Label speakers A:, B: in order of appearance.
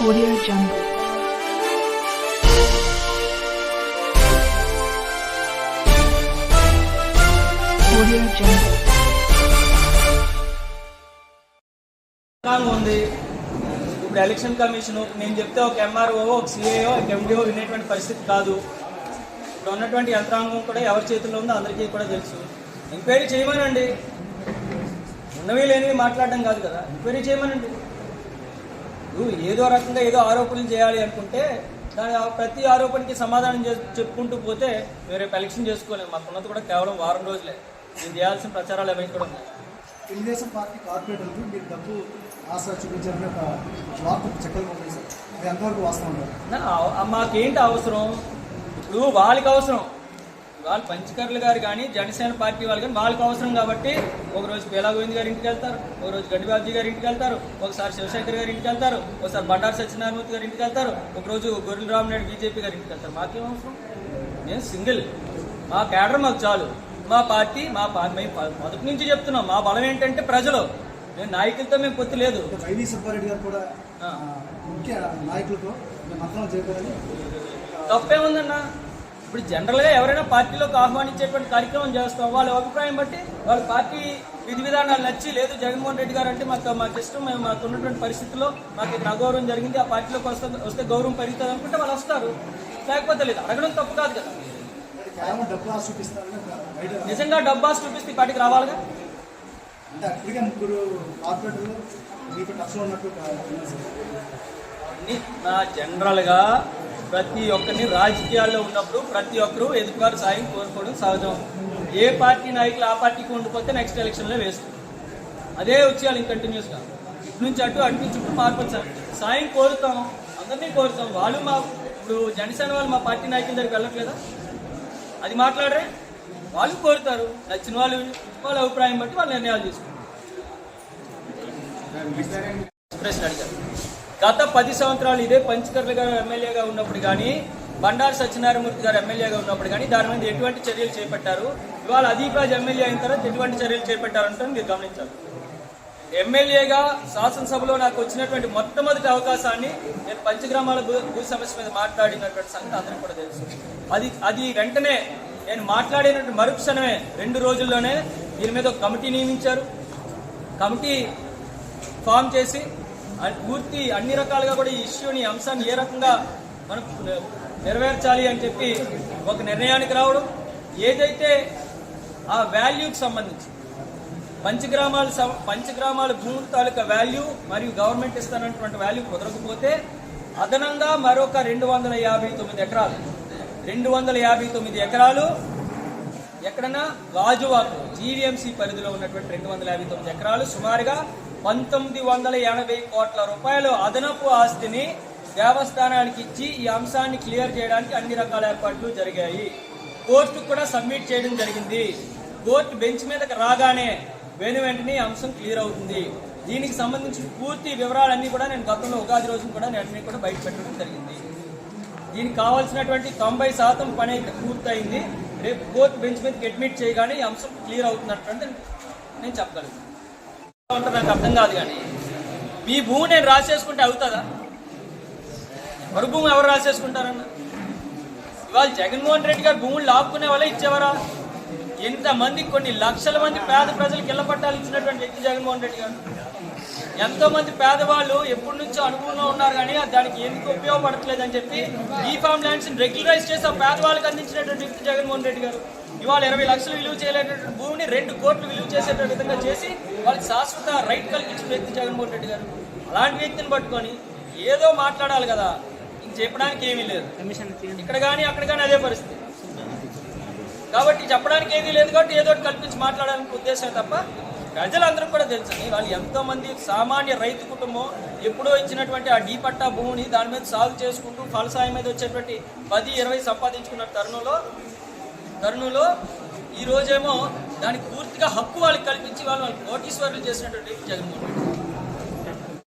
A: Audio Jungle. Audio Jungle.
B: ఉంది ఇప్పుడు election commission నేను చెప్తే ఒక ఎంఆర్ఓ ఒక సిఏఓ ఒక ఎండిఓ వినేటువంటి పరిస్థితి కాదు. ఇప్పుడు ఉన్నటువంటి యంత్రాంగం కూడా ఎవరి చేతుల్లో ఉందో అందరికీ కూడా తెలుసు. ఎంక్వైరీ చేయమనండి, ఉన్నవి లేనివి మాట్లాడడం కాదు కదా, ఎంక్వైరీ చేయమనండి. నువ్వు ఏదో రకంగా ఏదో ఆరోపణలు చేయాలి అనుకుంటే దాని ప్రతి ఆరోపణకి సమాధానం చెప్పుకుంటూ పోతే రేపు ఎలక్షన్ చేసుకోలేము. మాకున్నది కూడా కేవలం వారం రోజులే. నేను చేయాల్సిన ప్రచారాలు ఏమైనా కూడా ఉన్నాయి.
C: తెలుగుదేశం పార్టీ కార్పొరేటర్లు మీరు డబ్బు ఆశ చూపించాలని ఒక వార్త చక్కలు పంపిస్తారు, అది ఎంతవరకు వాస్తవం ఉంటారు?
B: మాకేంటి అవసరం? ఇప్పుడు వాళ్ళకి అవసరం, వాళ్ళు పంచకర్లు గారు కానీ జనసేన పార్టీ వాళ్ళు కానీ వాళ్ళకి అవసరం కాబట్టి ఒకరోజు పేలా గోవింద్ గారి ఇంటికి వెళ్తారు, ఒకరోజు గడ్డిబాబుజీ గారి ఇంటికి వెళ్తారు, ఒకసారి శివశంకర్ గారి ఇంటికి వెళ్తారు, ఒకసారి బండారు సత్యనారాయణమూర్తి గారి ఇంటికి వెళ్తారు, ఒకరోజు గొర్రెల రామనాయుడు బీజేపీ గారి ఇంటికి వెళ్తారు. మాకేం అవసరం? నేను సింగిల్, మా కేడర్ మాకు చాలు. మా పార్టీ మేము మొదటి నుంచి చెప్తున్నాం, మా బలం ఏంటంటే ప్రజలు. నేను నాయకులతో మేము పొత్తు లేదు.
C: వైవి సుబ్బారెడ్డి గారు కూడా ముఖ్య నాయకులతో మంత్రాలు చేయకూడదని
B: తప్పేముందన్నా? ఇప్పుడు జనరల్గా ఎవరైనా పార్టీలోకి ఆహ్వానించేటువంటి కార్యక్రమం చేస్తాం, వాళ్ళ అభిప్రాయం బట్టి వాళ్ళ పార్టీ విధి విధానాలు నచ్చి లేదు జగన్మోహన్ రెడ్డి గారు అంటే మాకు ఇష్టం, మేము మాకు ఉన్నటువంటి పరిస్థితుల్లో మాకు ఇక్కడ అగౌరవం జరిగింది, ఆ పార్టీలోకి వస్తే గౌరవం పెరుగుతుంది అనుకుంటే వాళ్ళు వస్తారు, లేకపోతే లేదు. అడగడం తప్పు కాదు కదా. నిజంగా డబ్బు ఆశ చూపిస్తే ఈ పార్టీకి రావాలిగా.
C: అంటే అప్పటికే ముగ్గురు కార్పొరేటర్లు మీకు టచ్లో ఉన్నట్టు
B: జనరల్గా ప్రతి ఒక్కరిని రాజకీయాల్లో ఉన్నప్పుడు ప్రతి ఒక్కరూ ఎదుటివారు సాయం కోరుకోవడం సహజం. ఏ పార్టీ నాయకులు ఆ పార్టీకి ఉండిపోతే నెక్స్ట్ ఎలక్షన్లో వేస్తుంది. అదే వచ్చేయాలి కంటిన్యూస్గా. ఇటు నుంచి అటు నుంచి చుట్టూ మార్పులు సాయం కోరుతాం, అందరినీ కోరుతాం. వాళ్ళు ఇప్పుడు జనసేన వాళ్ళు మా పార్టీ నాయకుల దగ్గరికి వెళ్ళట్లేదా? అది మాట్లాడరే, వాళ్ళు కోరుతారు. నచ్చిన వాళ్ళు వాళ్ళ అభిప్రాయం బట్టి వాళ్ళు నిర్ణయాలు తీసుకుంటారు. ప్రశ్న అడిగారు. గత 10 సంవత్సరాలు ఇదే పంచకర్ల గారు ఎమ్మెల్యేగా ఉన్నప్పుడు కానీ, బండారు సత్యనారాయణమూర్తి గారు ఎమ్మెల్యేగా ఉన్నప్పుడు కానీ దాని మీద ఎటువంటి చర్యలు చేపట్టారు, ఇవాళ అదీప్ రాజ్ ఎమ్మెల్యే అయిన తర్వాత ఎటువంటి చర్యలు చేపట్టారంటే మీరు గమనించాలి. ఎమ్మెల్యేగా శాసనసభలో నాకు వచ్చినటువంటి మొట్టమొదటి అవకాశాన్ని నేను పంచగ్రామాల భూ సమస్య మీద మాట్లాడినటువంటి సంగతి అందరికీ కూడా తెలుసు. అది వెంటనే నేను మాట్లాడినటువంటి మరుక్షణమే 2 రోజుల్లోనే దీని మీద ఒక కమిటీ నియమించారు. కమిటీ ఫామ్ చేసి పూర్తి అన్ని రకాలుగా కూడా ఈ ఇష్యూని అంశాన్ని ఏ రకంగా మనం నెరవేర్చాలి అని చెప్పి ఒక నిర్ణయానికి రావడం. ఏదైతే ఆ వాల్యూకి సంబంధించి పంచగ్రామాల భూముల తాలూకా వాల్యూ మరియు గవర్నమెంట్ ఇస్తానటువంటి వాల్యూ కుదరకపోతే అదనంగా మరొక 259 ఎకరాలు 259 ఎకరాలు ఎక్కడన్నా గాజువాకు జీవీఎంసీ పరిధిలో ఉన్నటువంటి 259 ఎకరాలు సుమారుగా 1980 కోట్ల రూపాయలు అదనపు ఆస్తిని దేవస్థానానికి ఇచ్చి ఈ అంశాన్ని క్లియర్ చేయడానికి అన్ని రకాల ఏర్పాట్లు జరిగాయి. కోర్టుకు కూడా సబ్మిట్ చేయడం జరిగింది. కోర్టు బెంచ్ మీదకి రాగానే వెంటనే అంశం క్లియర్ అవుతుంది. దీనికి సంబంధించిన పూర్తి వివరాలన్నీ కూడా నేను గతంలో ఉగాది రోజున కూడా నేను అన్ని కూడా బయట పెట్టడం జరిగింది. దీనికి కావాల్సినటువంటి 90% పని అయితే పూర్తయింది. రేపు కోర్టు బెంచ్ మీదకి అడ్మిట్ చేయగానే ఈ అంశం క్లియర్ అవుతున్నట్టు నేను చెప్పగలను. నాకు అర్థం కాదు, కానీ మీ భూమి నేను రాసేసుకుంటే అవుతుందా? ఎవరి భూమి ఎవరు రాసేసుకుంటారన్న? ఇవాళ జగన్మోహన్ రెడ్డి గారు భూములు లాక్కునే వాళ్ళే ఇచ్చేవారా? ఎంతమంది, కొన్ని లక్షల మంది పేద ప్రజలకు ఇళ్ల పట్టాలు ఇచ్చినటువంటి వ్యక్తి జగన్మోహన్ రెడ్డి గారు. ఎంతోమంది పేదవాళ్ళు ఎప్పటి నుంచో అనుభవంలో ఉన్నారు, కానీ దానికి ఎందుకు ఉపయోగపడట్లేదని చెప్పి ఈ ఫామ్ ల్యాండ్స్ని రెగ్యులరైజ్ చేసి ఆ పేదవాళ్ళకి అందించినటువంటి వ్యక్తి జగన్మోహన్ రెడ్డి గారు. ఇవాళ 20 లక్షలు విలువ చేయలేనటువంటి భూమిని 2 కోట్లు విలువ చేసేటువంటి విధంగా చేసి వాళ్ళకి శాశ్వత రైట్ కల్పించిన వ్యక్తి జగన్మోహన్ రెడ్డి గారు. అలాంటి వ్యక్తిని పట్టుకొని ఏదో మాట్లాడాలి కదా, ఇంక చెప్పడానికి ఏమీ లేదు. ఇక్కడ కానీ అక్కడ కానీ అదే పరిస్థితి. కాబట్టి చెప్పడానికి ఏమీ లేదు కాబట్టి ఏదో కల్పించి మాట్లాడాలనే ఉద్దేశమే తప్ప ప్రజలందరూ కూడా తెలుసని వాళ్ళు ఎంతోమంది సామాన్య రైతు కుటుంబం ఎప్పుడో ఇచ్చినటువంటి ఆ డీ పట్టా భూమిని దాని మీద సాగు చేసుకుంటూ ఫలసాయం మీద వచ్చేటువంటి 10-20 సంపాదించుకున్న తరుణంలో ఈ రోజేమో దానికి పూర్తిగా హక్కు వాళ్ళకి కల్పించి వాళ్ళు కోటీశ్వరులు చేసినటువంటి జగన్మోహన్ రెడ్డి.